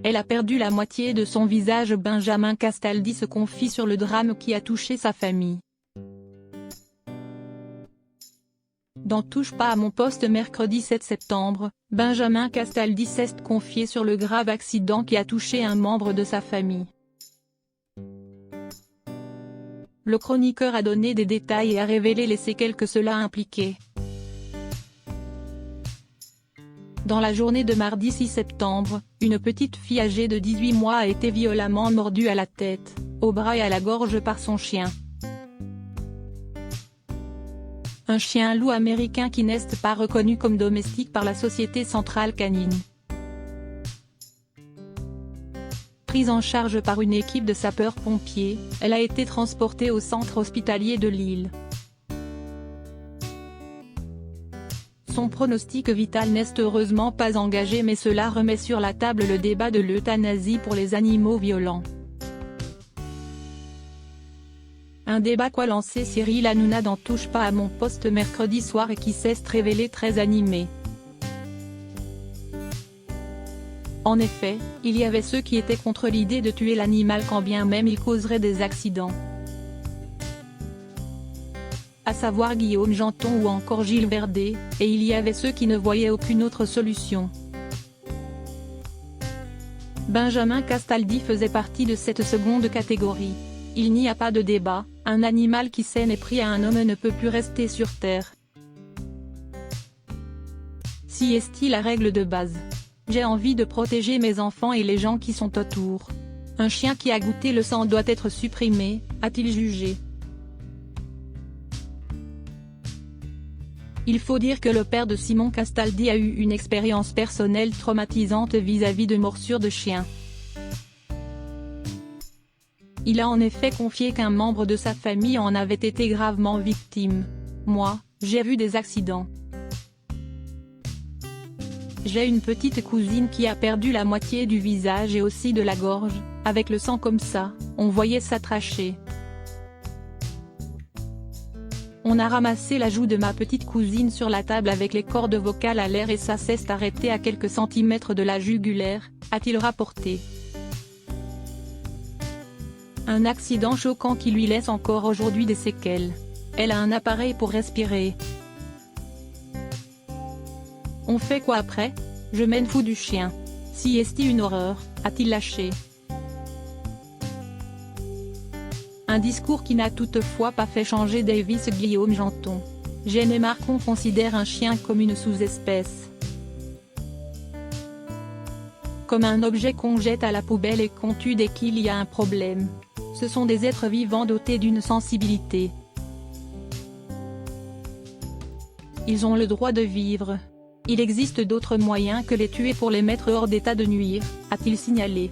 Elle a perdu la moitié de son visage. Benjamin Castaldi se confie sur le drame qui a touché sa famille. Dans Touche pas à mon poste mercredi 7 septembre, Benjamin Castaldi s'est confié sur le grave accident qui a touché un membre de sa famille. Le chroniqueur a donné des détails et a révélé les séquelles que cela impliquait. Dans la journée de mardi 6 septembre, une petite fille âgée de 18 mois a été violemment mordue à la tête, au bras et à la gorge par son chien. Un chien loup américain qui n'est pas reconnu comme domestique par la Société Centrale Canine. Prise en charge par une équipe de sapeurs-pompiers, elle a été transportée au centre hospitalier de Lille. Son pronostic vital n'est heureusement pas engagé, mais cela remet sur la table le débat de l'euthanasie pour les animaux violents. Un débat qu'a lancé Cyril Hanouna dans Touche pas à mon poste mercredi soir et qui s'est révélé très animé. En effet, il y avait ceux qui étaient contre l'idée de tuer l'animal quand bien même il causerait des accidents. À savoir Guillaume Janton ou encore Gilles Verdet, et il y avait ceux qui ne voyaient aucune autre solution. Benjamin Castaldi faisait partie de cette seconde catégorie. Il n'y a pas de débat, un animal qui s'en est pris à un homme ne peut plus rester sur terre. Si est-il la règle de base. J'ai envie de protéger mes enfants et les gens qui sont autour. Un chien qui a goûté le sang doit être supprimé, a-t-il jugé. Il faut dire que le père de Simon Castaldi a eu une expérience personnelle traumatisante vis-à-vis de morsures de chiens. Il a en effet confié qu'un membre de sa famille en avait été gravement victime. Moi, j'ai vu des accidents. J'ai une petite cousine qui a perdu la moitié du visage et aussi de la gorge, avec le sang comme ça, on voyait ça tracher. On a ramassé la joue de ma petite cousine sur la table avec les cordes vocales à l'air et ça s'est arrêté à quelques centimètres de la jugulaire, a-t-il rapporté. Un accident choquant qui lui laisse encore aujourd'hui des séquelles. Elle a un appareil pour respirer. On fait quoi après? Je m'en fous du chien. Si est une horreur, a-t-il lâché. Un discours qui n'a toutefois pas fait changer d'avis Guillaume Janton. Gênes et Marcon considère un chien comme une sous-espèce. Comme un objet qu'on jette à la poubelle et qu'on tue dès qu'il y a un problème. Ce sont des êtres vivants dotés d'une sensibilité. Ils ont le droit de vivre. Il existe d'autres moyens que les tuer pour les mettre hors d'état de nuire, a-t-il signalé.